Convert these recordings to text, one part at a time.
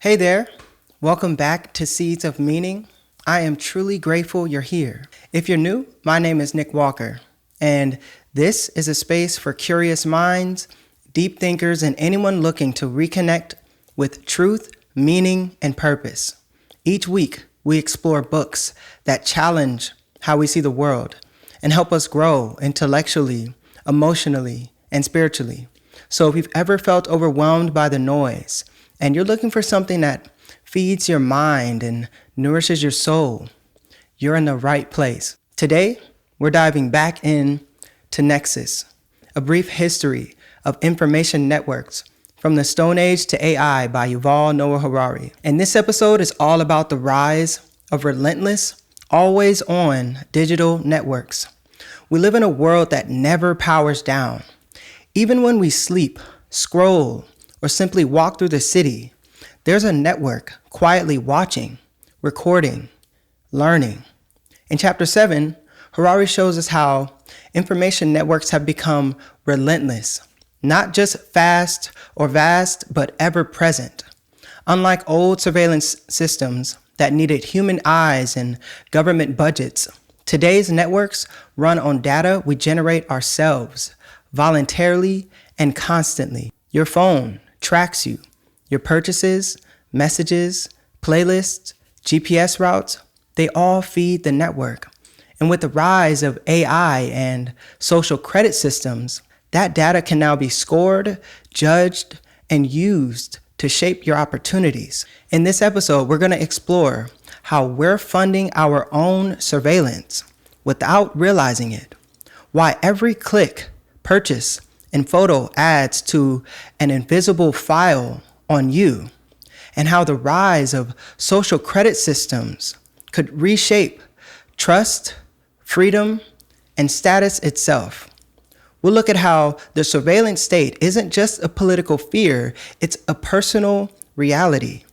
Hey there, welcome back to Seeds of Meaning. I am truly grateful you're here. If you're new, my name is Nick Walker, and this is a space for curious minds, deep thinkers, and anyone looking to reconnect with truth, meaning, and purpose. Each week, we explore books that challenge how we see the world and help us grow intellectually, emotionally, and spiritually. So if you've ever felt overwhelmed by the noise, and you're looking for something that feeds your mind and nourishes your soul, you're in the right place. Today, we're diving back in to Nexus, a brief history of information networks from the Stone Age to AI by Yuval Noah Harari. And this episode is all about the rise of relentless, always-on digital networks. We live in a world that never powers down. Even when we sleep, scroll, or simply walk through the city, there's a network quietly watching, recording, learning. In Chapter 7, Harari shows us how information networks have become relentless, not just fast or vast, but ever present. Unlike old surveillance systems that needed human eyes and government budgets, today's networks run on data we generate ourselves, voluntarily and constantly. Your phone tracks you, your purchases, messages, playlists, GPS routes, they all feed the network. And with the rise of AI and social credit systems, that data can now be scored, judged, and used to shape your opportunities. In this episode, we're going to explore how we're funding our own surveillance without realizing it, why every click, purchase, and photo adds to an invisible file on you, and how the rise of social credit systems could reshape trust, freedom, and status itself. We'll look at how the surveillance state isn't just a political fear, it's a personal reality.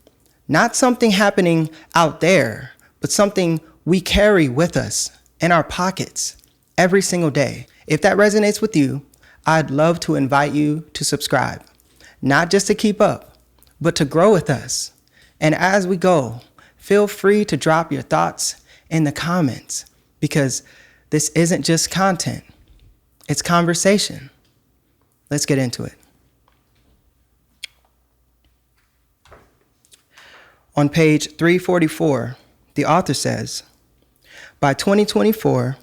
Not something happening out there, but something we carry with us in our pockets every single day. If that resonates with you, I'd love to invite you to subscribe, not just to keep up, but to grow with us. And as we go, feel free to drop your thoughts in the comments, because this isn't just content, it's conversation. Let's get into it. On page 344, the author says, by 2024,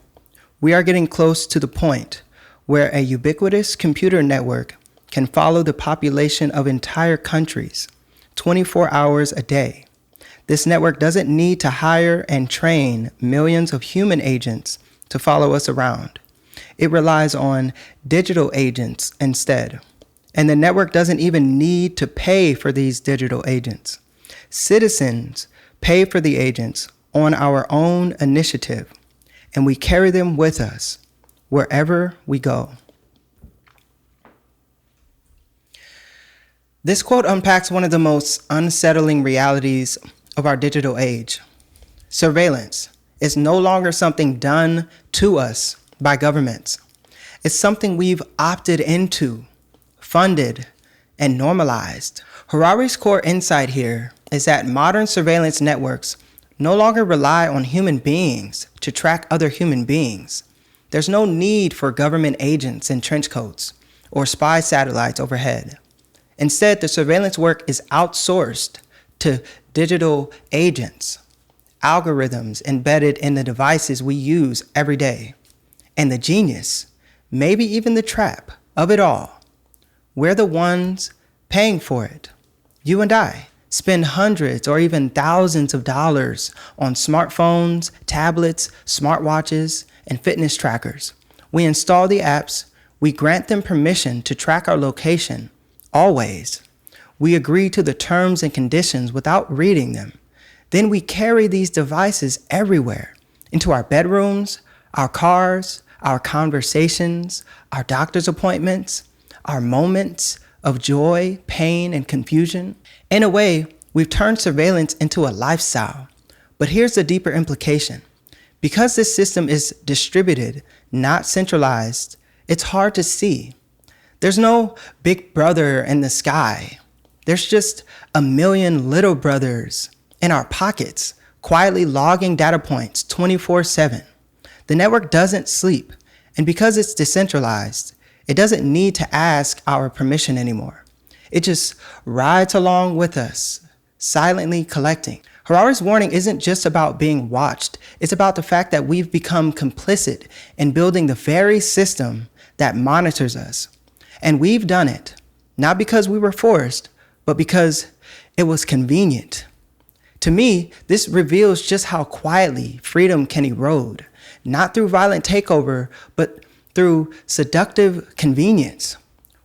we are getting close to the point where a ubiquitous computer network can follow the population of entire countries 24 hours a day. This network doesn't need to hire and train millions of human agents to follow us around. It relies on digital agents instead. And the network doesn't even need to pay for these digital agents. Citizens pay for the agents on our own initiative, and we carry them with us wherever we go. This quote unpacks one of the most unsettling realities of our digital age. Surveillance is no longer something done to us by governments. It's something we've opted into, funded, and normalized. Harari's core insight here is that modern surveillance networks no longer rely on human beings to track other human beings. There's no need for government agents in trench coats or spy satellites overhead. Instead, the surveillance work is outsourced to digital agents, algorithms embedded in the devices we use every day. And the genius, maybe even the trap of it all, we're the ones paying for it. You and I spend hundreds or even thousands of dollars on smartphones, tablets, smartwatches, and fitness trackers. We install the apps, we grant them permission to track our location, always. We agree to the terms and conditions without reading them. Then we carry these devices everywhere, into our bedrooms, our cars, our conversations, our doctor's appointments, our moments of joy, pain, and confusion. In a way, we've turned surveillance into a lifestyle. But here's the deeper implication. Because this system is distributed, not centralized, it's hard to see. There's no big brother in the sky. There's just a million little brothers in our pockets, quietly logging data points 24/7. The network doesn't sleep, and because it's decentralized, it doesn't need to ask our permission anymore. It just rides along with us, silently collecting. Harari's warning isn't just about being watched. It's about the fact that we've become complicit in building the very system that monitors us. And we've done it, not because we were forced, but because it was convenient. To me, this reveals just how quietly freedom can erode, not through violent takeover, but through seductive convenience.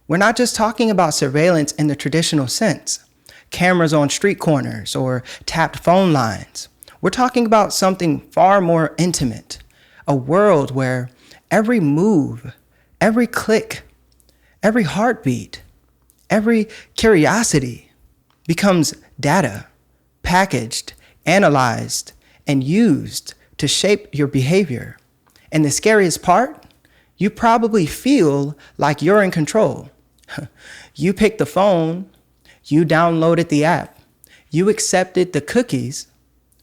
We're not just talking about surveillance in the traditional sense, cameras on street corners or tapped phone lines. We're talking about something far more intimate, a world where every move, every click, every heartbeat, every curiosity becomes data, packaged, analyzed, and used to shape your behavior. And the scariest part, you probably feel like you're in control. You picked the phone, you downloaded the app, you accepted the cookies,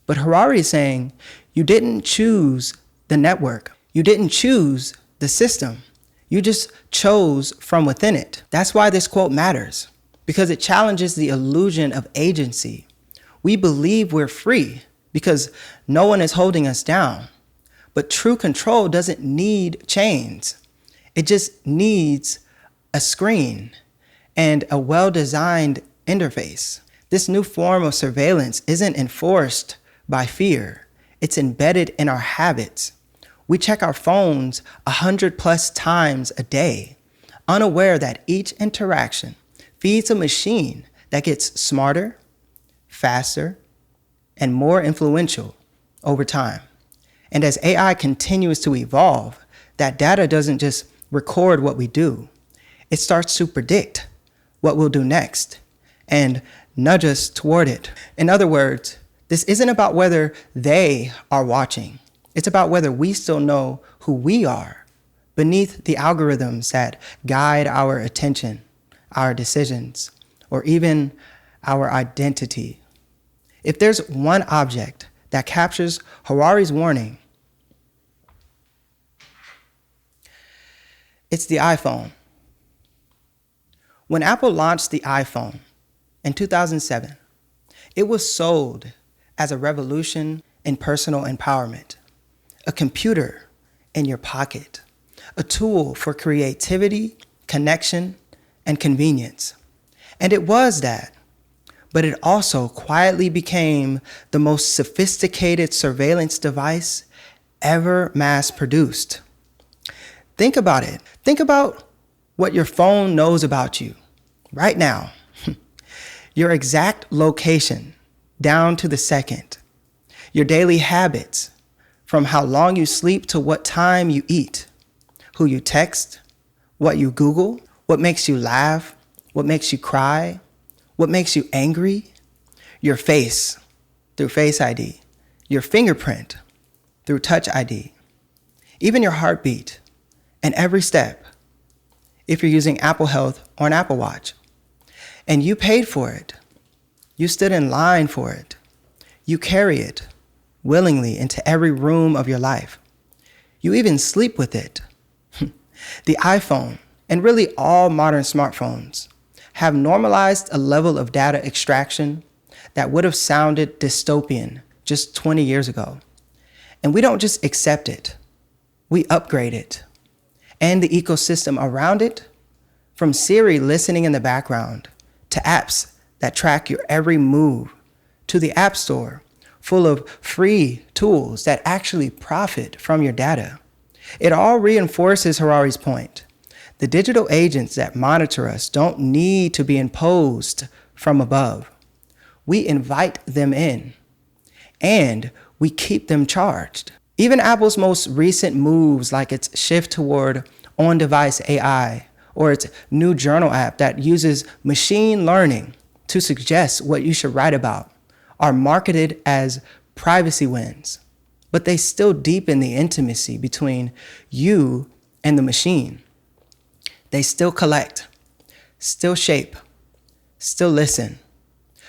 but Harari is saying you didn't choose the network. You didn't choose the system. You just chose from within it. That's why this quote matters, because it challenges the illusion of agency. We believe we're free because no one is holding us down. But true control doesn't need chains. It just needs a screen and a well-designed interface. This new form of surveillance isn't enforced by fear. It's embedded in our habits. We check our phones 100+ times a day, unaware that each interaction feeds a machine that gets smarter, faster, and more influential over time. And as AI continues to evolve, that data doesn't just record what we do. It starts to predict what we'll do next and nudge us toward it. In other words, this isn't about whether they are watching. It's about whether we still know who we are beneath the algorithms that guide our attention, our decisions, or even our identity. If there's one object that captures Harari's warning, it's the iPhone. When Apple launched the iPhone in 2007, it was sold as a revolution in personal empowerment, a computer in your pocket, a tool for creativity, connection, and convenience. And it was that, but it also quietly became the most sophisticated surveillance device ever mass-produced. Think about it. Think about what your phone knows about you right now. Your exact location, down to the second. Your daily habits, from how long you sleep to what time you eat. Who you text, what you Google, what makes you laugh, what makes you cry, what makes you angry. Your face, through Face ID. Your fingerprint, through Touch ID. Even your heartbeat, and every step, if you're using Apple Health or an Apple Watch. And you paid for it. You stood in line for it. You carry it willingly into every room of your life. You even sleep with it. The iPhone, and really all modern smartphones, have normalized a level of data extraction that would have sounded dystopian just 20 years ago. And we don't just accept it, we upgrade it. And the ecosystem around it, from Siri listening in the background, to apps that track your every move, to the App Store, full of free tools that actually profit from your data. It all reinforces Harari's point. The digital agents that monitor us don't need to be imposed from above. We invite them in, and we keep them charged. Even Apple's most recent moves, like its shift toward on-device AI, or its new journal app that uses machine learning to suggest what you should write about, are marketed as privacy wins, but they still deepen the intimacy between you and the machine. They still collect, still shape, still listen.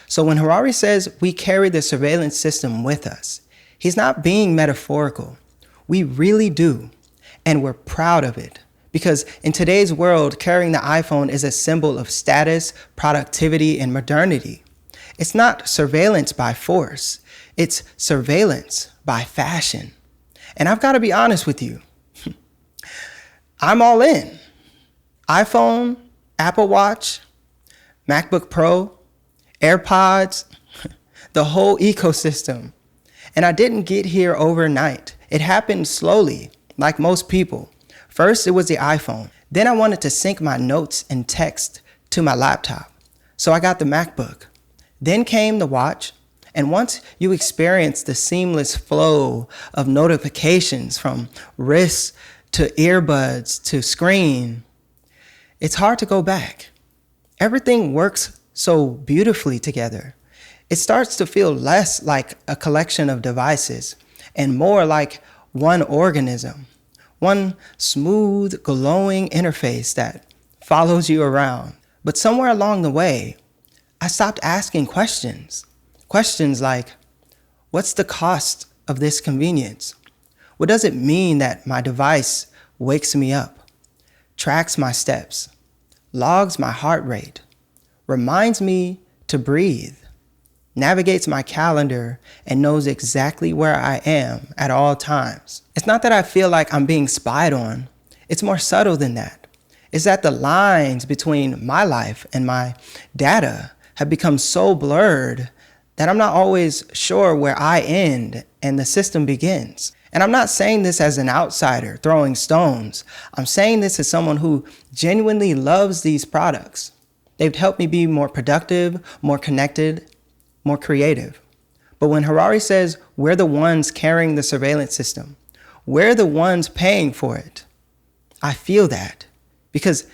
So when Harari says we carry the surveillance system with us, he's not being metaphorical. We really do, and we're proud of it. Because in today's world, carrying the iPhone is a symbol of status, productivity, and modernity. It's not surveillance by force. It's surveillance by fashion. And I've got to be honest with you. I'm all in. iPhone, Apple Watch, MacBook Pro, AirPods, the whole ecosystem. And I didn't get here overnight. It happened slowly, like most people. First, it was the iPhone. Then I wanted to sync my notes and text to my laptop. So I got the MacBook. Then came the watch. And once you experience the seamless flow of notifications from wrists to earbuds to screen, it's hard to go back. Everything works so beautifully together. It starts to feel less like a collection of devices and more like one organism, one smooth, glowing interface that follows you around. But somewhere along the way, I stopped asking questions. Questions like, what's the cost of this convenience? What does it mean that my device wakes me up, tracks my steps, logs my heart rate, reminds me to breathe, navigates my calendar, and knows exactly where I am at all times? It's not that I feel like I'm being spied on. It's more subtle than that. It's that the lines between my life and my data have become so blurred that I'm not always sure where I end and the system begins. And I'm not saying this as an outsider throwing stones. I'm saying this as someone who genuinely loves these products. They've helped me be more productive, more connected, more creative. But when Harari says we're the ones carrying the surveillance system, we're the ones paying for it, I feel that because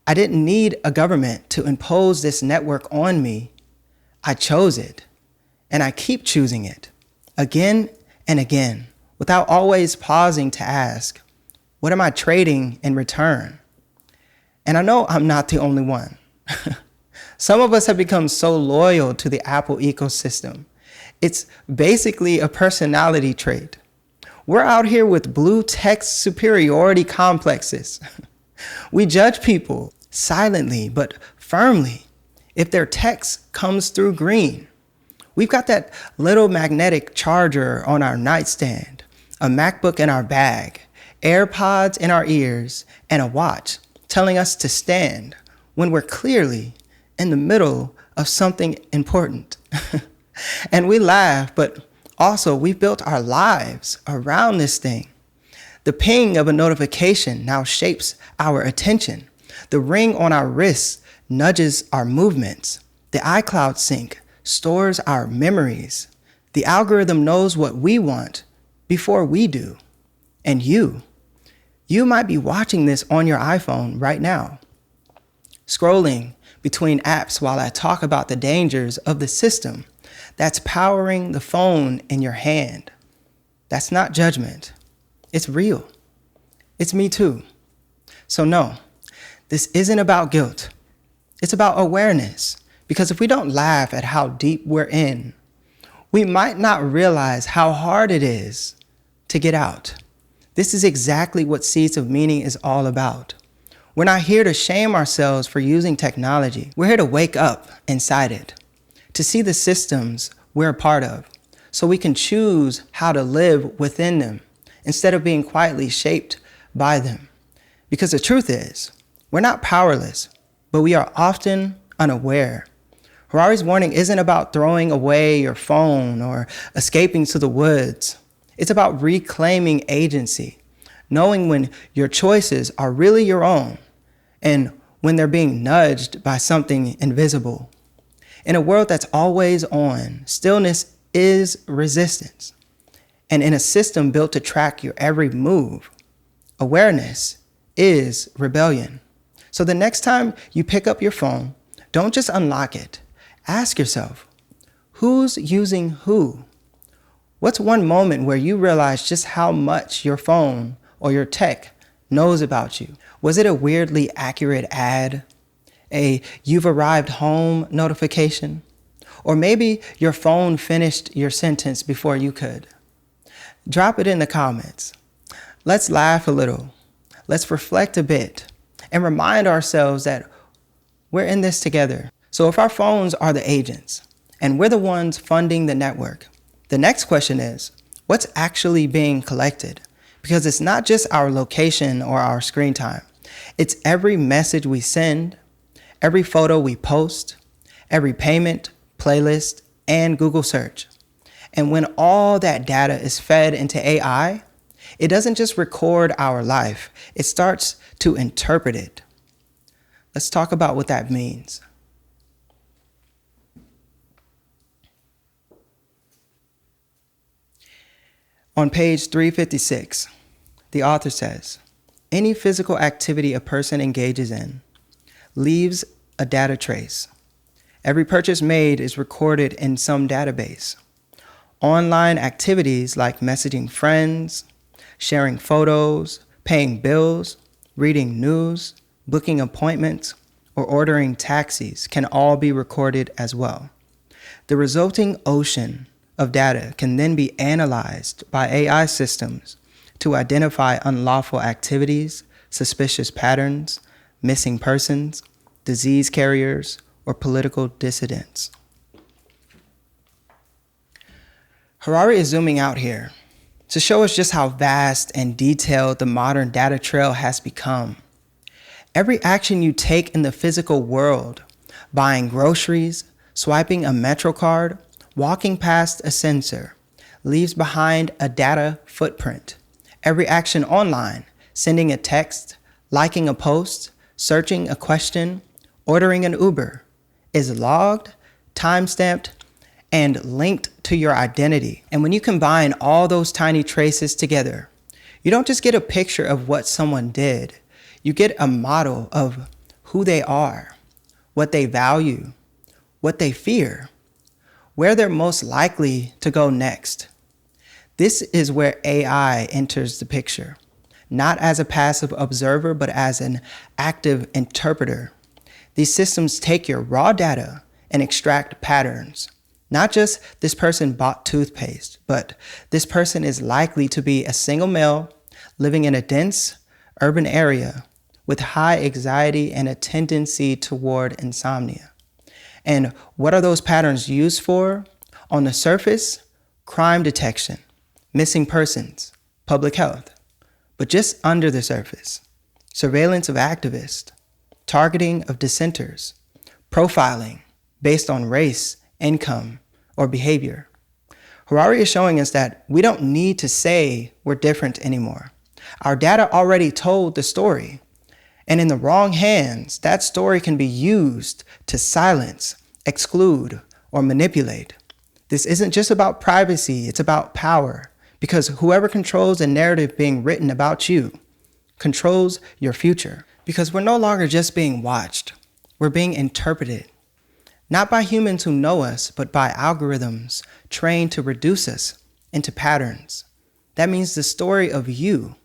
I didn't need a government to impose this network on me. I chose it. And I keep choosing it again and again without always pausing to ask, what am I trading in return? And I know I'm not the only one. Some of us have become so loyal to the Apple ecosystem. It's basically a personality trait. We're out here with blue text superiority complexes. We judge people silently but firmly if their text comes through green. We've got that little magnetic charger on our nightstand, a MacBook in our bag, AirPods in our ears, and a watch telling us to stand when we're clearly in the middle of something important. And we laugh, but also we've built our lives around this thing. The ping of a notification now shapes our attention. The ring on our wrists nudges our movements. The iCloud sync stores our memories. The algorithm knows what we want before we do. And you might be watching this on your iPhone right now, scrolling between apps while I talk about the dangers of the system that's powering the phone in your hand. That's not judgment. It's real. It's me too. So no, this isn't about guilt. It's about awareness. Because if we don't laugh at how deep we're in, we might not realize how hard it is to get out. This is exactly what Seeds of Meaning is all about. We're not here to shame ourselves for using technology. We're here to wake up inside it, to see the systems we're a part of, so we can choose how to live within them instead of being quietly shaped by them. Because the truth is, we're not powerless, but we are often unaware. Harari's warning isn't about throwing away your phone or escaping to the woods. It's about reclaiming agency, knowing when your choices are really your own and when they're being nudged by something invisible. In a world that's always on, stillness is resistance. And in a system built to track your every move, awareness is rebellion. So the next time you pick up your phone, don't just unlock it. Ask yourself, who's using who? What's one moment where you realize just how much your phone or your tech knows about you? Was it a weirdly accurate ad? a "you've arrived home" notification, or maybe your phone finished your sentence before you could. Drop it in the comments. Let's laugh a little. Let's reflect a bit and remind ourselves that we're in this together. So if our phones are the agents and we're the ones funding the network, the next question is, what's actually being collected? Because it's not just our location or our screen time. It's every message we send, every photo we post, every payment, playlist, and Google search. And when all that data is fed into AI, it doesn't just record our life, it starts to interpret it. Let's talk about what that means. On page 356, the author says, any physical activity a person engages in leaves a data trace. Every purchase made is recorded in some database. Online activities like messaging friends, sharing photos, paying bills, reading news, booking appointments, or ordering taxis can all be recorded as well. The resulting ocean of data can then be analyzed by AI systems to identify unlawful activities, suspicious patterns, missing persons, disease carriers, or political dissidents. Harari is zooming out here to show us just how vast and detailed the modern data trail has become. Every action you take in the physical world, buying groceries, swiping a Metro card, walking past a sensor, leaves behind a data footprint. Every action online, sending a text, liking a post, searching a question, ordering an Uber, is logged, timestamped, and linked to your identity. And when you combine all those tiny traces together, you don't just get a picture of what someone did, you get a model of who they are, what they value, what they fear, where they're most likely to go next. This is where AI enters the picture, not as a passive observer, but as an active interpreter. These systems take your raw data and extract patterns. Not just this person bought toothpaste, but this person is likely to be a single male living in a dense urban area with high anxiety and a tendency toward insomnia. And what are those patterns used for? On the surface, crime detection, missing persons, public health. But just under the surface, surveillance of activists, targeting of dissenters, profiling based on race, income, or behavior. Harari is showing us that we don't need to say we're different anymore. Our data already told the story. And in the wrong hands, that story can be used to silence, exclude, or manipulate. This isn't just about privacy, it's about power. Because whoever controls the narrative being written about you controls your future. Because we're no longer just being watched, we're being interpreted. Not by humans who know us, but by algorithms trained to reduce us into patterns. That means the story of you,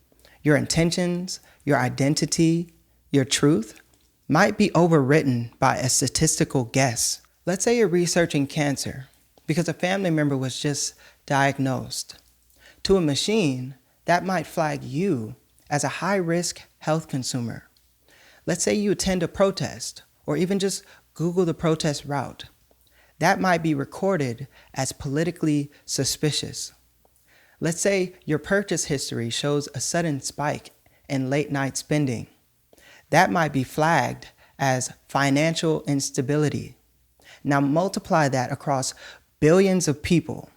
your intentions, your identity, your truth, might be overwritten by a statistical guess. Let's say you're researching cancer because a family member was just diagnosed. To a machine, that might flag you as a high-risk health consumer. Let's say you attend a protest or even just Google the protest route. That might be recorded as politically suspicious. Let's say your purchase history shows a sudden spike in late-night spending. That might be flagged as financial instability. Now multiply that across billions of people.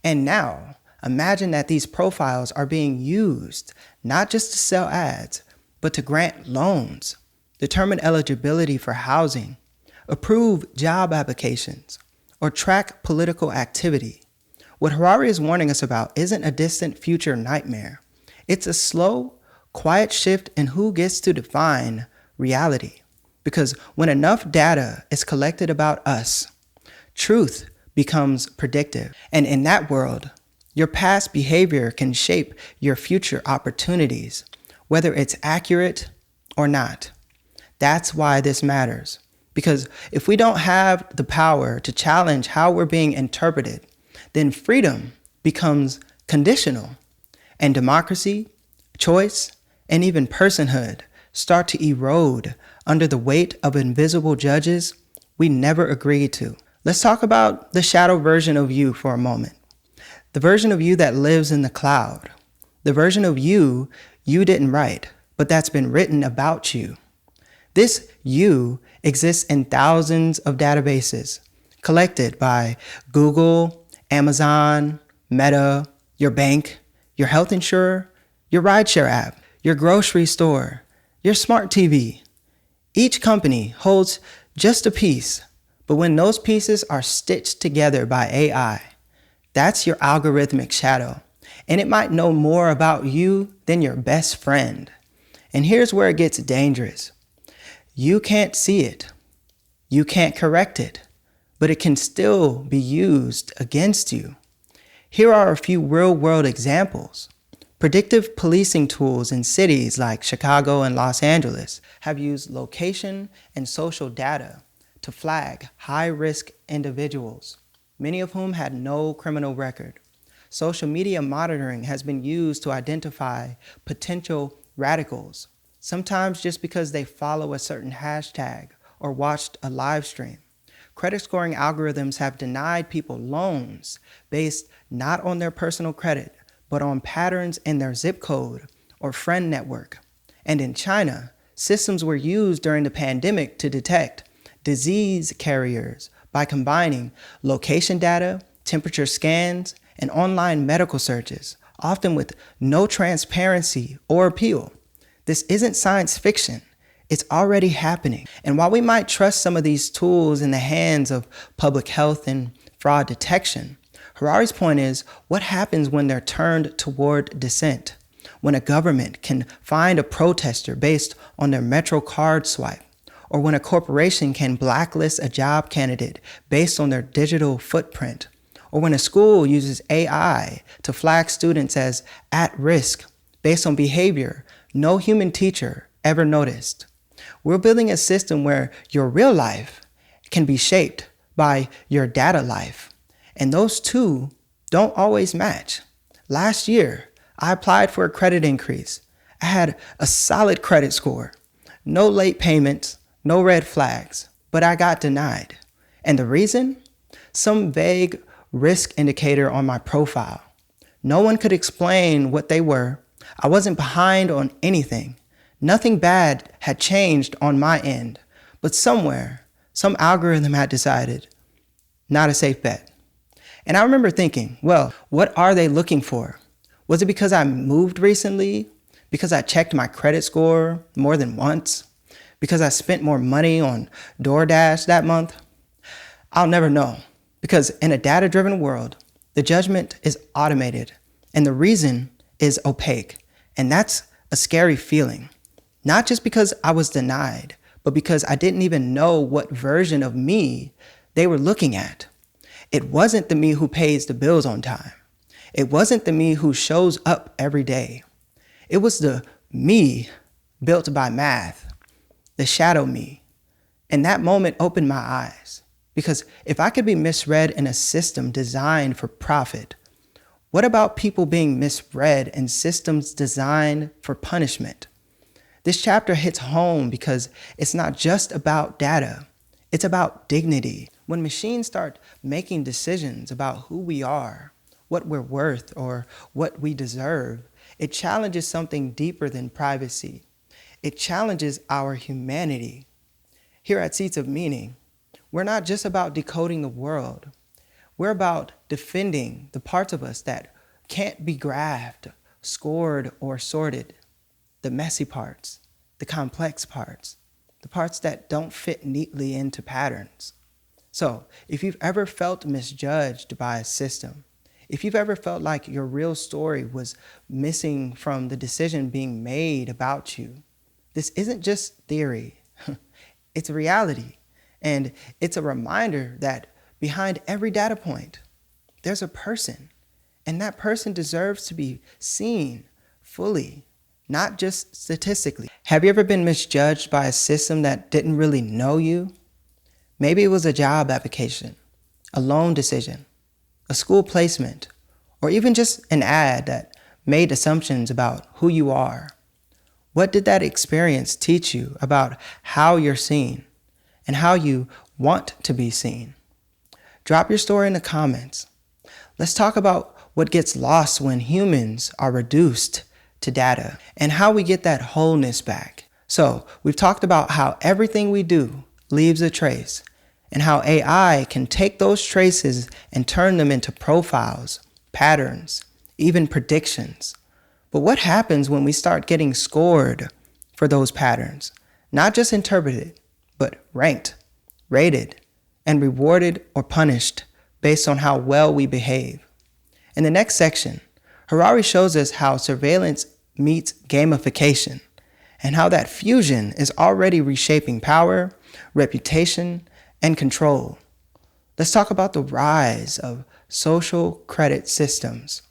And now imagine that these profiles are being used not just to sell ads, but to grant loans, determine eligibility for housing, approve job applications, or track political activity. What Harari is warning us about isn't a distant future nightmare. It's a slow, quiet shift in who gets to define reality. Because when enough data is collected about us, truth becomes predictive. And in that world, your past behavior can shape your future opportunities, whether it's accurate or not. That's why this matters. Because if we don't have the power to challenge how we're being interpreted, then freedom becomes conditional, and democracy, choice, and even personhood start to erode under the weight of invisible judges we never agreed to. Let's talk about the shadow version of you for a moment. The version of you that lives in the cloud. The version of you didn't write, but that's been written about you. This you exists in thousands of databases collected by Google, Amazon, Meta, your bank, your health insurer, your rideshare app, your grocery store, your smart TV. Each company holds just a piece, but when those pieces are stitched together by AI, that's your algorithmic shadow, and it might know more about you than your best friend. And here's where it gets dangerous. You can't see it. You can't correct it, but it can still be used against you. Here are a few real-world examples. Predictive policing tools in cities like Chicago and Los Angeles have used location and social data to flag high-risk individuals, many of whom had no criminal record. Social media monitoring has been used to identify potential radicals, sometimes just because they follow a certain hashtag or watched a live stream. Credit scoring algorithms have denied people loans based not on their personal credit, but on patterns in their zip code or friend network. And in China, systems were used during the pandemic to detect disease carriers by combining location data, temperature scans, and online medical searches, often with no transparency or appeal. This isn't science fiction. It's already happening. And while we might trust some of these tools in the hands of public health and fraud detection, Harari's point is, what happens when they're turned toward dissent? When a government can find a protester based on their Metro card swipe, or when a corporation can blacklist a job candidate based on their digital footprint, or when a school uses AI to flag students as at risk based on behavior no human teacher ever noticed. We're building a system where your real life can be shaped by your data life, and those two don't always match. Last year, I applied for a credit increase. I had a solid credit score, no late payments, no red flags, but I got denied. And the reason? Some vague risk indicator on my profile. No one could explain what they were. I wasn't behind on anything. Nothing bad had changed on my end, but somewhere, some algorithm had decided, not a safe bet. And I remember thinking, well, what are they looking for? Was it because I moved recently? Because I checked my credit score more than once? Because I spent more money on DoorDash that month? I'll never know, because in a data-driven world, the judgment is automated and the reason is opaque. And that's a scary feeling. Not just because I was denied, but because I didn't even know what version of me they were looking at. It wasn't the me who pays the bills on time. It wasn't the me who shows up every day. It was the me built by math, the shadow me. And that moment opened my eyes. Because if I could be misread in a system designed for profit, what about people being misread in systems designed for punishment? This chapter hits home because it's not just about data. It's about dignity. When machines start making decisions about who we are, what we're worth, or what we deserve, it challenges something deeper than privacy. It challenges our humanity. Here at Seeds of Meaning, we're not just about decoding the world. We're about defending the parts of us that can't be graphed, scored, or sorted. The messy parts, the complex parts, the parts that don't fit neatly into patterns. So, if you've ever felt misjudged by a system, if you've ever felt like your real story was missing from the decision being made about you, this isn't just theory, it's reality. And it's a reminder that behind every data point, there's a person. And that person deserves to be seen fully, not just statistically. Have you ever been misjudged by a system that didn't really know you? Maybe it was a job application, a loan decision, a school placement, or even just an ad that made assumptions about who you are. What did that experience teach you about how you're seen and how you want to be seen? Drop your story in the comments. Let's talk about what gets lost when humans are reduced to data and how we get that wholeness back. So we've talked about how everything we do leaves a trace and how AI can take those traces and turn them into profiles, patterns, even predictions. But what happens when we start getting scored for those patterns? Not just interpreted, but ranked, rated, and rewarded or punished based on how well we behave. In the next section, Harari shows us how surveillance meets gamification and how that fusion is already reshaping power, reputation, and control. Let's talk about the rise of social credit systems.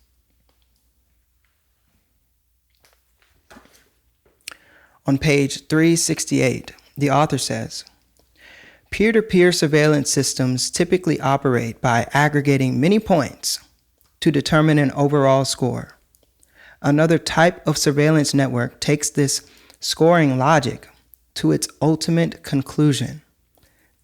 On page 368, the author says, peer-to-peer surveillance systems typically operate by aggregating many points to determine an overall score. Another type of surveillance network takes this scoring logic to its ultimate conclusion.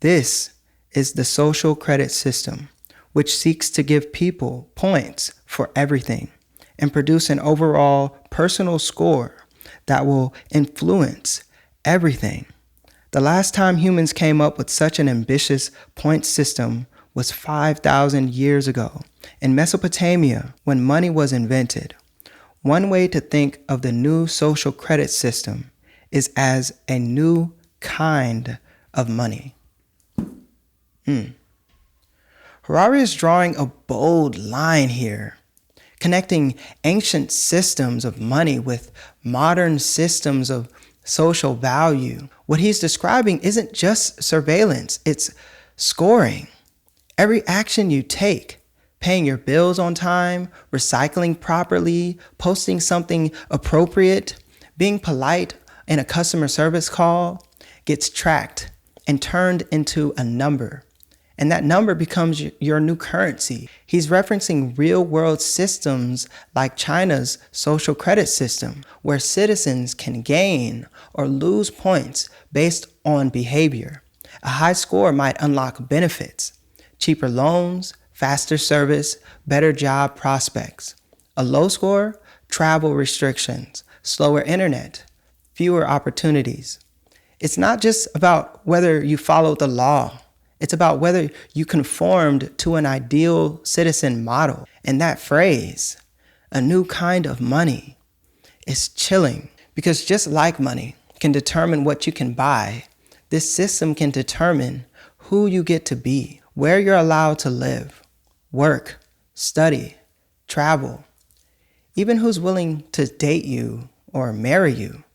This is the social credit system, which seeks to give people points for everything and produce an overall personal score that will influence everything. The last time humans came up with such an ambitious point system was 5,000 years ago in Mesopotamia when money was invented. One way to think of the new social credit system is as a new kind of money. Harari is drawing a bold line here, connecting ancient systems of money with modern systems of social value. What he's describing isn't just surveillance, it's scoring. Every action you take, paying your bills on time, recycling properly, posting something appropriate, being polite in a customer service call, gets tracked and turned into a number. And that number becomes your new currency. He's referencing real-world systems like China's social credit system, where citizens can gain or lose points based on behavior. A high score might unlock benefits, cheaper loans, faster service, better job prospects. A low score, travel restrictions, slower internet, fewer opportunities. It's not just about whether you followed the law. It's about whether you conformed to an ideal citizen model. And that phrase, a new kind of money, is chilling because just like money can determine what you can buy, this system can determine who you get to be, where you're allowed to live, work, study, travel, even who's willing to date you or marry you.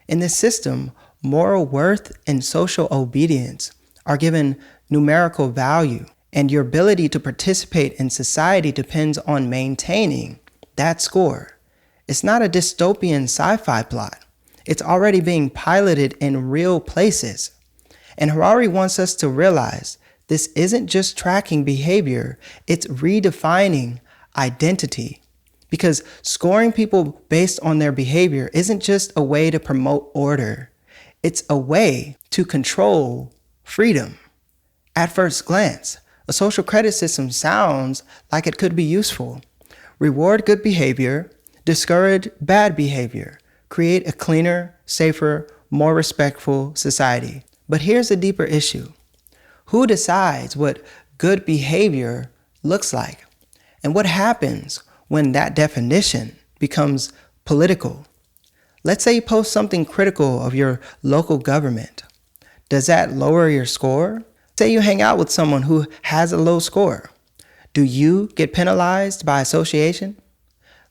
In this system, moral worth and social obedience are given numerical value, and your ability to participate in society depends on maintaining that score. It's not a dystopian sci-fi plot. It's already being piloted in real places. And Harari wants us to realize this isn't just tracking behavior, it's redefining identity. Because scoring people based on their behavior isn't just a way to promote order. It's a way to control freedom. At first glance, a social credit system sounds like it could be useful. Reward good behavior, discourage bad behavior, create a cleaner, safer, more respectful society. But here's a deeper issue. Who decides what good behavior looks like? And what happens when that definition becomes political? Let's say you post something critical of your local government. Does that lower your score? Say you hang out with someone who has a low score. Do you get penalized by association?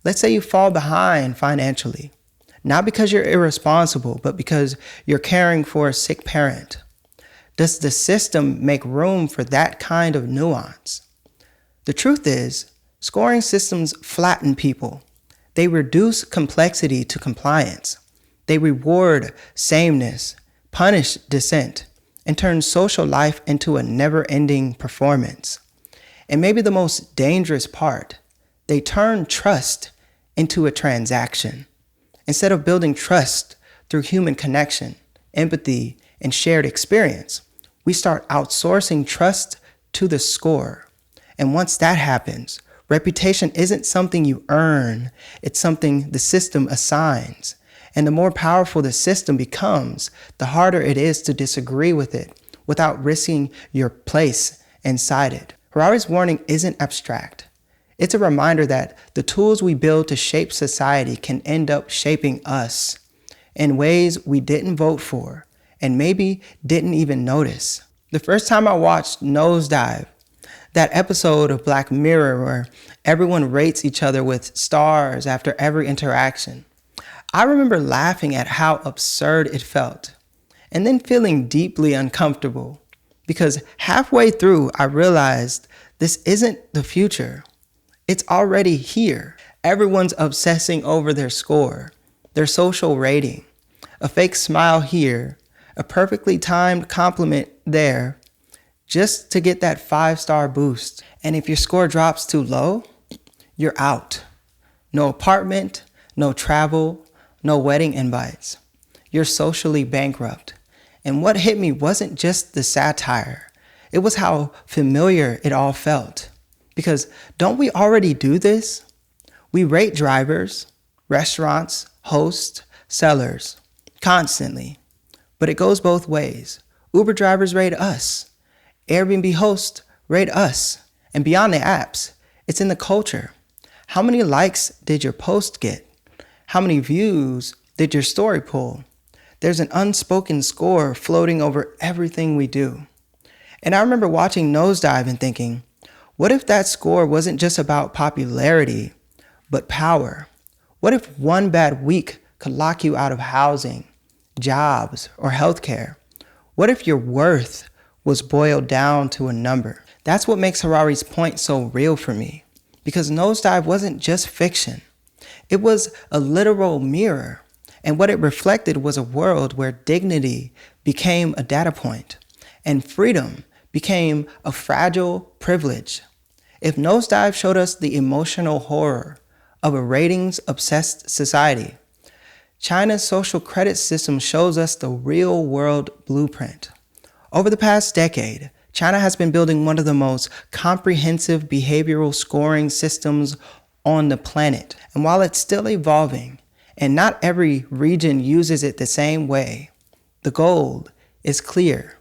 Let's say you fall behind financially, not because you're irresponsible, but because you're caring for a sick parent. Does the system make room for that kind of nuance? The truth is, scoring systems flatten people. They reduce complexity to compliance. They reward sameness, punish dissent, and turn social life into a never-ending performance. And maybe the most dangerous part, they turn trust into a transaction. Instead of building trust through human connection, empathy, and shared experience, we start outsourcing trust to the score. And once that happens, reputation isn't something you earn, it's something the system assigns. And the more powerful the system becomes, the harder it is to disagree with it without risking your place inside it. Harari's warning isn't abstract. It's a reminder that the tools we build to shape society can end up shaping us in ways we didn't vote for and maybe didn't even notice. The first time I watched Nosedive, that episode of Black Mirror where everyone rates each other with stars after every interaction, I remember laughing at how absurd it felt and then feeling deeply uncomfortable because halfway through I realized this isn't the future. It's already here. Everyone's obsessing over their score, their social rating, a fake smile here, a perfectly timed compliment there, just to get that 5-star boost. And if your score drops too low, you're out. No apartment, no travel, no wedding invites. You're socially bankrupt. And what hit me wasn't just the satire. It was how familiar it all felt. Because don't we already do this? We rate drivers, restaurants, hosts, sellers, constantly. But it goes both ways. Uber drivers rate us. Airbnb hosts rate us. And beyond the apps, it's in the culture. How many likes did your post get? How many views did your story pull? There's an unspoken score floating over everything we do. And I remember watching Nosedive and thinking, what if that score wasn't just about popularity, but power? What if one bad week could lock you out of housing, jobs, or healthcare? What if your worth was boiled down to a number? That's what makes Harari's point so real for me, because Nosedive wasn't just fiction. It was a literal mirror, and what it reflected was a world where dignity became a data point, and freedom became a fragile privilege. If Nosedive showed us the emotional horror of a ratings-obsessed society, China's social credit system shows us the real-world blueprint. Over the past decade, China has been building one of the most comprehensive behavioral scoring systems on the planet. And while it's still evolving, and not every region uses it the same way, the goal is clear: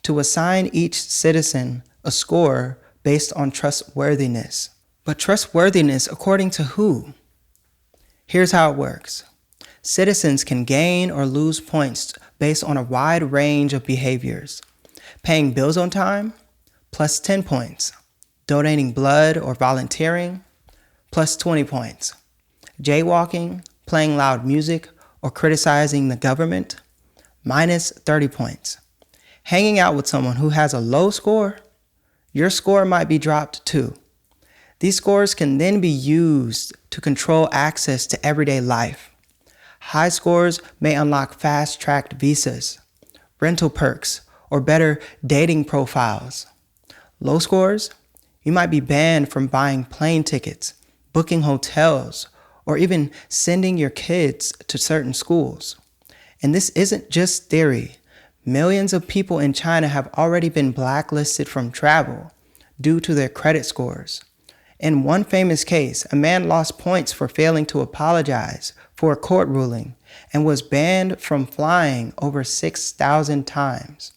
to assign each citizen a score based on trustworthiness. But trustworthiness according to who? Here's how it works. Citizens can gain or lose points based on a wide range of behaviors. Paying bills on time, plus 10 points. Donating blood or volunteering, plus 20 points. Jaywalking, playing loud music, or criticizing the government, minus 30 points. Hanging out with someone who has a low score, your score might be dropped too. These scores can then be used to control access to everyday life. High scores may unlock fast-tracked visas, rental perks, or better dating profiles. Low scores, you might be banned from buying plane tickets, booking hotels, or even sending your kids to certain schools. And this isn't just theory. Millions of people in China have already been blacklisted from travel due to their credit scores. In one famous case, a man lost points for failing to apologize for a court ruling and was banned from flying over 6,000 times.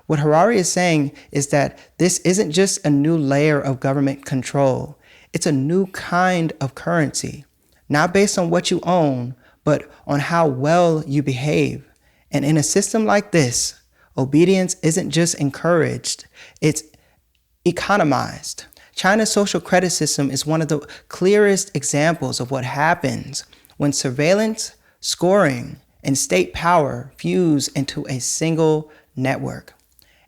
What Harari is saying is that this isn't just a new layer of government control. It's a new kind of currency, not based on what you own, but on how well you behave. And in a system like this, obedience isn't just encouraged, it's economized. China's social credit system is one of the clearest examples of what happens when surveillance, scoring, and state power fuse into a single network.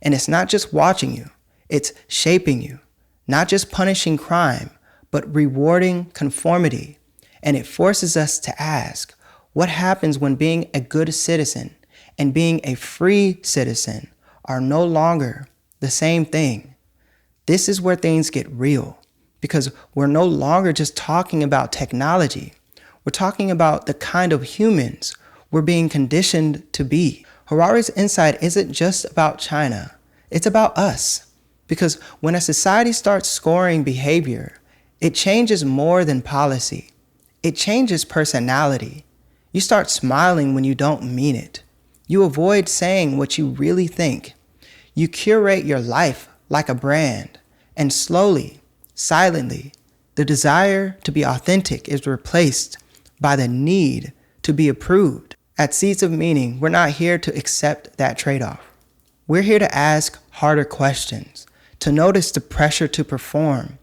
And it's not just watching you, it's shaping you, not just punishing crime, but rewarding conformity. And it forces us to ask, what happens when being a good citizen and being a free citizen are no longer the same thing. This is where things get real, because we're no longer just talking about technology. We're talking about the kind of humans we're being conditioned to be. Harari's insight isn't just about China. It's about us. Because when a society starts scoring behavior, it changes more than policy. It changes personality. You start smiling when you don't mean it. You avoid saying what you really think. You curate your life like a brand. And slowly, silently, the desire to be authentic is replaced by the need to be approved. At Seeds of Meaning, we're not here to accept that trade-off. We're here to ask harder questions, to notice the pressure to perform,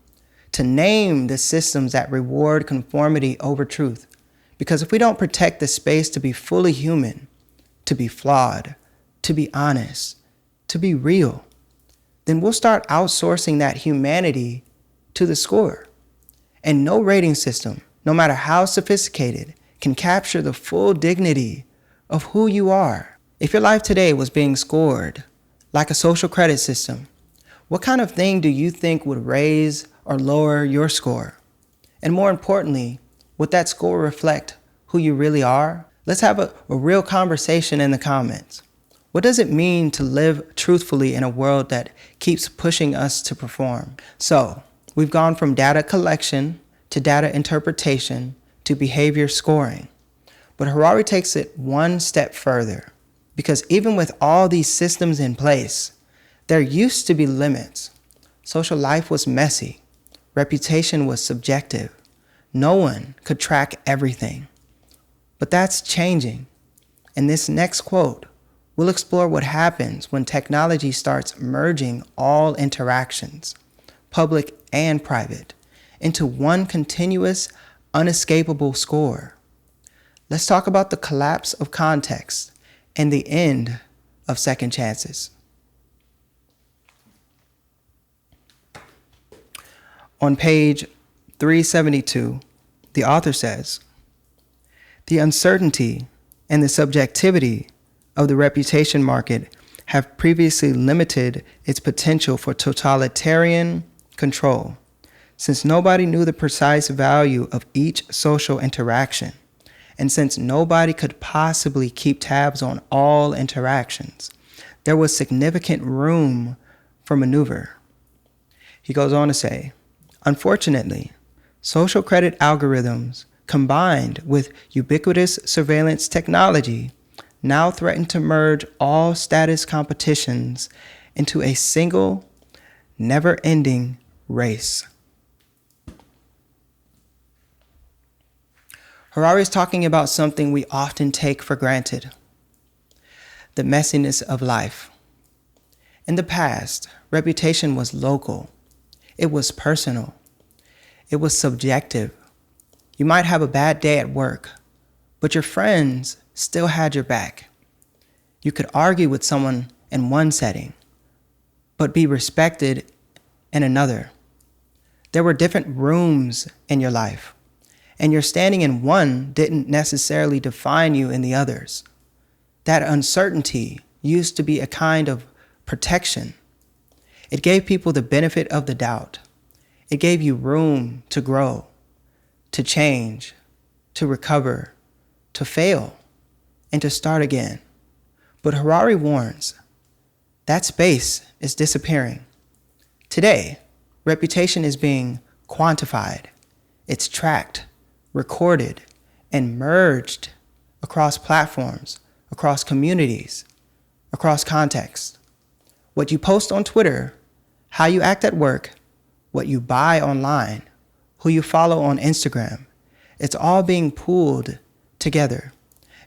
to name the systems that reward conformity over truth. Because if we don't protect the space to be fully human, to be flawed, to be honest, to be real, then we'll start outsourcing that humanity to the score. And no rating system, no matter how sophisticated, can capture the full dignity of who you are. If your life today was being scored like a social credit system, what kind of thing do you think would raise or lower your score? And more importantly, would that score reflect who you really are? Let's have a real conversation in the comments. What does it mean to live truthfully in a world that keeps pushing us to perform? So, we've gone from data collection to data interpretation to behavior scoring. But Harari takes it one step further, because even with all these systems in place, there used to be limits. Social life was messy. Reputation was subjective. No one could track everything. But that's changing. In this next quote, we'll explore what happens when technology starts merging all interactions, public and private, into one continuous, unescapable score. Let's talk about the collapse of context and the end of second chances. On page 372, the author says, "The uncertainty and the subjectivity of the reputation market have previously limited its potential for totalitarian control, since nobody knew the precise value of each social interaction, and since nobody could possibly keep tabs on all interactions, there was significant room for maneuver." He goes on to say, "Unfortunately, social credit algorithms combined with ubiquitous surveillance technology now threaten to merge all status competitions into a single, never-ending race." Harari is talking about something we often take for granted: the messiness of life. In the past, reputation was local. It was personal. It was subjective. You might have a bad day at work, but your friends still had your back. You could argue with someone in one setting, but be respected in another. There were different rooms in your life, and your standing in one didn't necessarily define you in the others. That uncertainty used to be a kind of protection. It gave people the benefit of the doubt. It gave you room to grow, to change, to recover, to fail, and to start again. But Harari warns, that space is disappearing. Today, reputation is being quantified. It's tracked, recorded, and merged across platforms, across communities, across contexts. What you post on Twitter, how you act at work, what you buy online, who you follow on Instagram, it's all being pooled together.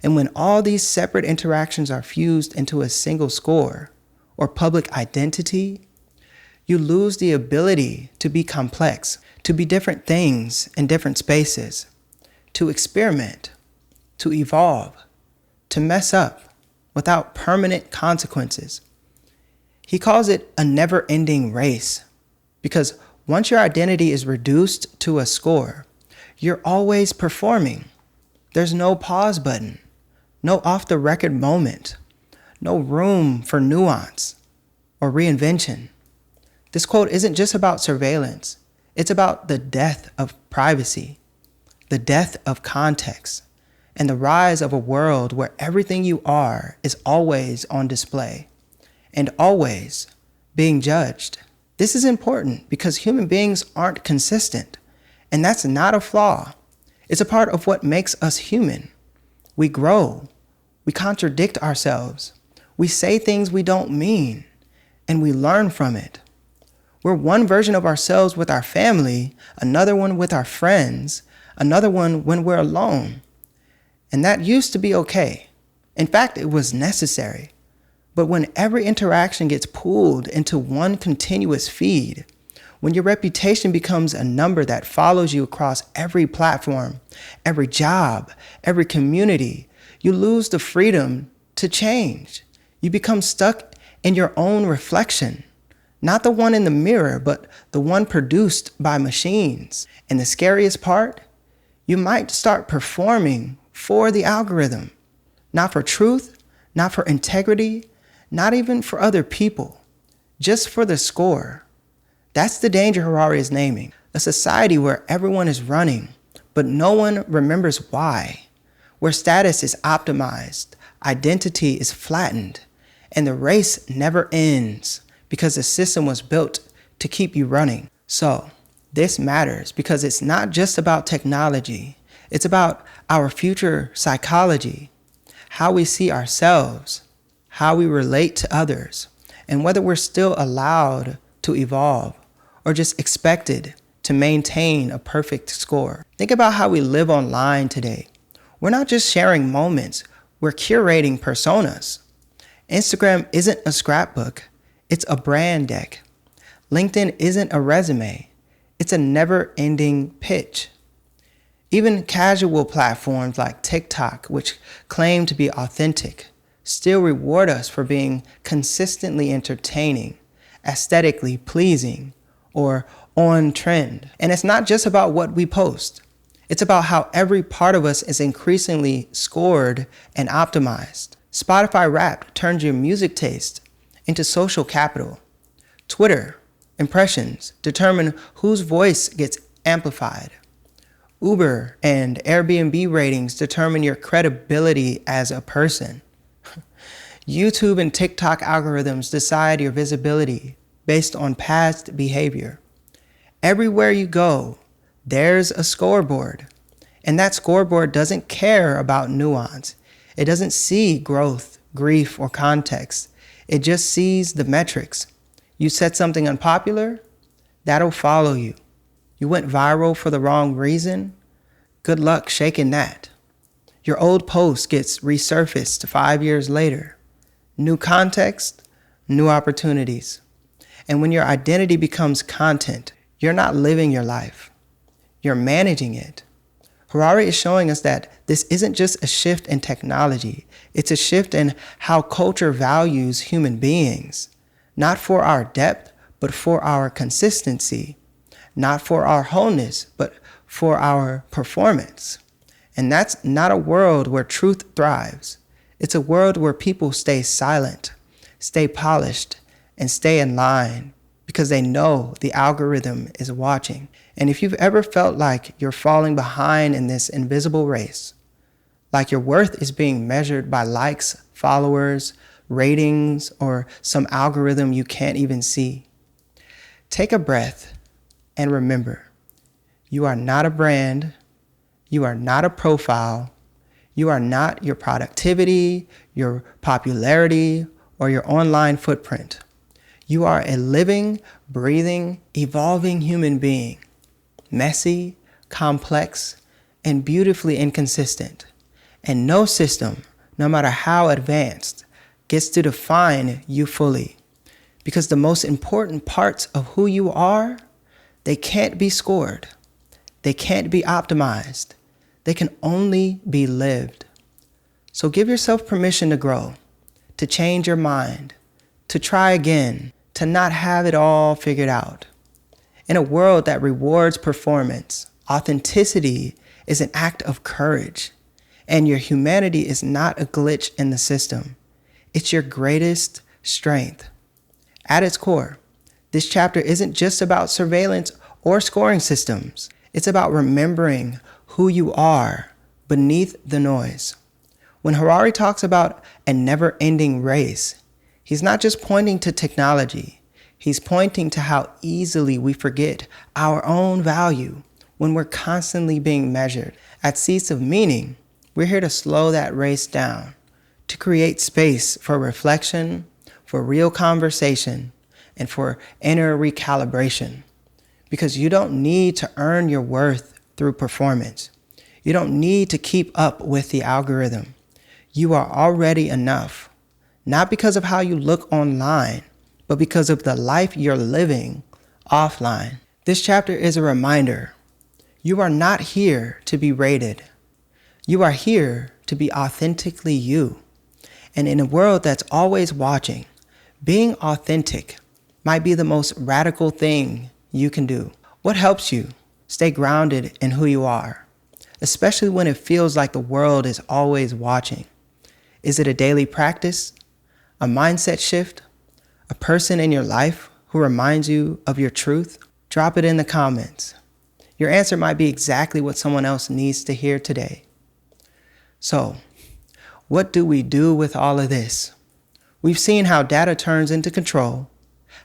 And when all these separate interactions are fused into a single score or public identity, you lose the ability to be complex, to be different things in different spaces, to experiment, to evolve, to mess up without permanent consequences. He calls it a never-ending race, because once your identity is reduced to a score, you're always performing. There's no pause button, no off-the-record moment, no room for nuance, or reinvention. This quote isn't just about surveillance. It's about the death of privacy, the death of context, and the rise of a world where everything you are is always on display and always being judged. This is important because human beings aren't consistent, and that's not a flaw. It's a part of what makes us human. We grow, we contradict ourselves, we say things we don't mean, and we learn from it. We're one version of ourselves with our family, another one with our friends, another one when we're alone. And that used to be okay. In fact, it was necessary. But when every interaction gets pulled into one continuous feed, when your reputation becomes a number that follows you across every platform, every job, every community, you lose the freedom to change. You become stuck in your own reflection, not the one in the mirror, but the one produced by machines. And the scariest part, you might start performing for the algorithm, not for truth, not for integrity, not even for other people, just for the score. That's the danger Harari is naming, a society where everyone is running, but no one remembers why, where status is optimized, identity is flattened, and the race never ends because the system was built to keep you running. So this matters because it's not just about technology. It's about our future psychology, how we see ourselves, how we relate to others, and whether we're still allowed to evolve or just expected to maintain a perfect score. Think about how we live online today. We're not just sharing moments, we're curating personas. Instagram isn't a scrapbook, it's a brand deck. LinkedIn isn't a resume, it's a never-ending pitch. Even casual platforms like TikTok, which claim to be authentic, still reward us for being consistently entertaining, aesthetically pleasing, or on trend. And it's not just about what we post. It's about how every part of us is increasingly scored and optimized. Spotify Wrapped turns your music taste into social capital. Twitter impressions determine whose voice gets amplified. Uber and Airbnb ratings determine your credibility as a person. YouTube and TikTok algorithms decide your visibility based on past behavior. Everywhere you go, there's a scoreboard. And that scoreboard doesn't care about nuance. It doesn't see growth, grief, or context. It just sees the metrics. You said something unpopular, that'll follow you. You went viral for the wrong reason, good luck shaking that. Your old post gets resurfaced 5 years later. New context, new opportunities. And when your identity becomes content, you're not living your life. You're managing it. Harari is showing us that this isn't just a shift in technology. It's a shift in how culture values human beings, not for our depth, but for our consistency, not for our wholeness, but for our performance. And that's not a world where truth thrives. It's a world where people stay silent, stay polished, and stay in line because they know the algorithm is watching. And if you've ever felt like you're falling behind in this invisible race, like your worth is being measured by likes, followers, ratings, or some algorithm you can't even see, take a breath and remember, you are not a brand, you are not a profile, you are not your productivity, your popularity, or your online footprint. You are a living, breathing, evolving human being, messy, complex, and beautifully inconsistent. And no system, no matter how advanced, gets to define you fully. Because the most important parts of who you are, they can't be scored. They can't be optimized. They can only be lived. So give yourself permission to grow, to change your mind, to try again, to not have it all figured out. In a world that rewards performance, authenticity is an act of courage, and your humanity is not a glitch in the system. It's your greatest strength. At its core, this chapter isn't just about surveillance or scoring systems. It's about remembering who you are beneath the noise. When Harari talks about a never-ending race, he's not just pointing to technology. He's pointing to how easily we forget our own value when we're constantly being measured. At Seeds of Meaning, we're here to slow that race down, to create space for reflection, for real conversation, and for inner recalibration. Because you don't need to earn your worth through performance. You don't need to keep up with the algorithm. You are already enough, not because of how you look online, but because of the life you're living offline. This chapter is a reminder. You are not here to be rated. You are here to be authentically you. And in a world that's always watching, being authentic might be the most radical thing you can do. What helps you stay grounded in who you are, especially when it feels like the world is always watching? Is it a daily practice, a mindset shift, a person in your life who reminds you of your truth? Drop it in the comments. Your answer might be exactly what someone else needs to hear today. So, what do we do with all of this? We've seen how data turns into control,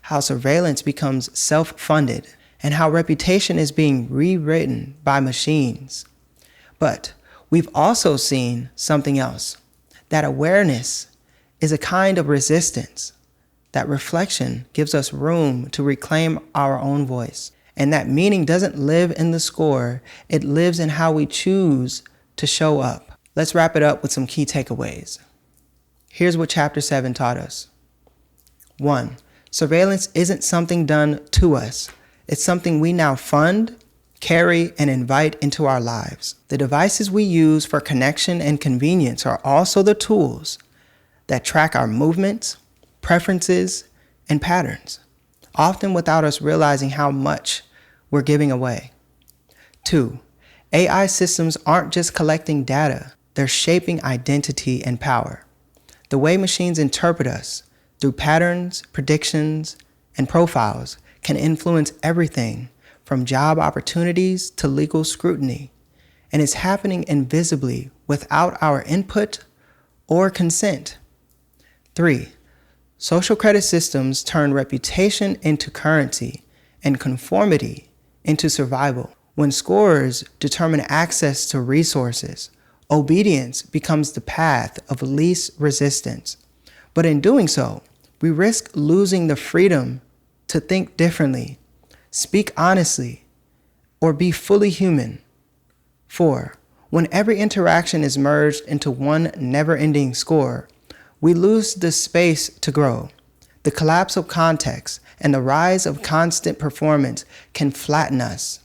how surveillance becomes self-funded, and how reputation is being rewritten by machines. But we've also seen something else, that awareness is a kind of resistance, that reflection gives us room to reclaim our own voice, and that meaning doesn't live in the score, it lives in how we choose to show up. Let's wrap it up with some key takeaways. Here's what Chapter 7 taught us. 1. Surveillance isn't something done to us. It's something we now fund, carry, and invite into our lives. The devices we use for connection and convenience are also the tools that track our movements, preferences, and patterns, often without us realizing how much we're giving away. 2. AI systems aren't just collecting data, they're shaping identity and power. The way machines interpret us through patterns, predictions, and profiles can influence everything from job opportunities to legal scrutiny, and it's happening invisibly without our input or consent. 3. Social credit systems turn reputation into currency and conformity into survival. When scores determine access to resources, obedience becomes the path of least resistance. But in doing so, we risk losing the freedom to think differently, speak honestly, or be fully human. 4. When every interaction is merged into one never-ending score, we lose the space to grow. The collapse of context and the rise of constant performance can flatten us.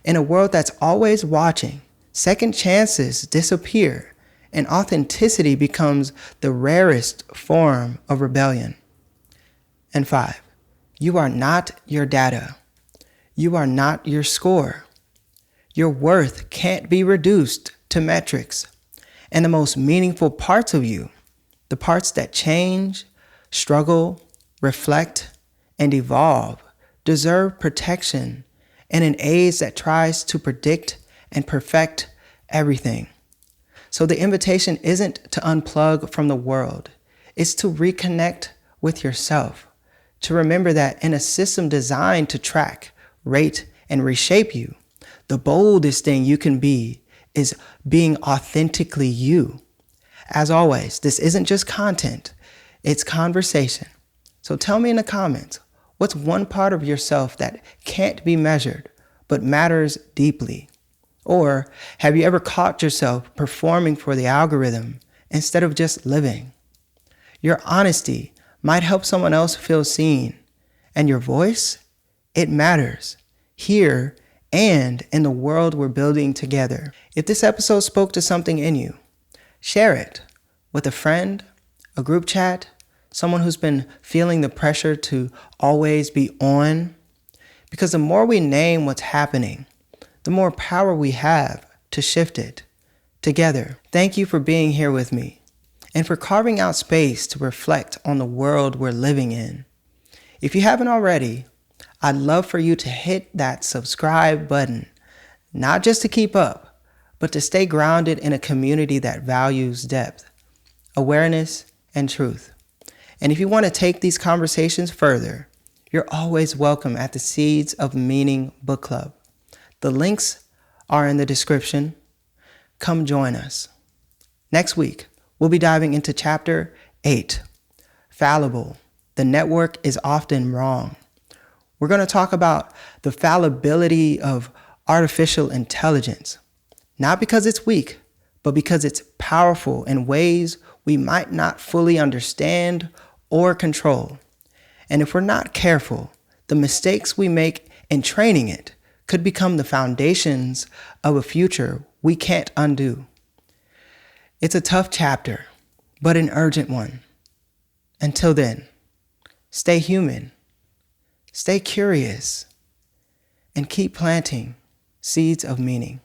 In a world that's always watching, second chances disappear, and authenticity becomes the rarest form of rebellion. And 5. You are not your data. You are not your score. Your worth can't be reduced to metrics. And the most meaningful parts of you, the parts that change, struggle, reflect, and evolve, deserve protection in an age that tries to predict and perfect everything. So the invitation isn't to unplug from the world. It's to reconnect with yourself, to remember that in a system designed to track, rate, and reshape you, the boldest thing you can be is being authentically you. As always, this isn't just content, it's conversation. So tell me in the comments, what's one part of yourself that can't be measured but matters deeply? Or have you ever caught yourself performing for the algorithm instead of just living? Your honesty might help someone else feel seen, and your voice, it matters here and in the world we're building together. If this episode spoke to something in you, share it with a friend, a group chat, someone who's been feeling the pressure to always be on. Because the more we name what's happening, the more power we have to shift it together. Thank you for being here with me and for carving out space to reflect on the world we're living in. If you haven't already, I'd love for you to hit that subscribe button, not just to keep up, but to stay grounded in a community that values depth, awareness, and truth. And if you want to take these conversations further, you're always welcome at the Seeds of Meaning Book Club. The links are in the description. Come join us. Next week, we'll be diving into Chapter 8, Fallible. The network is often wrong. We're going to talk about the fallibility of artificial intelligence, not because it's weak, but because it's powerful in ways we might not fully understand or control. And if we're not careful, the mistakes we make in training it could become the foundations of a future we can't undo. It's a tough chapter, but an urgent one. Until then, stay human, stay curious, and keep planting seeds of meaning.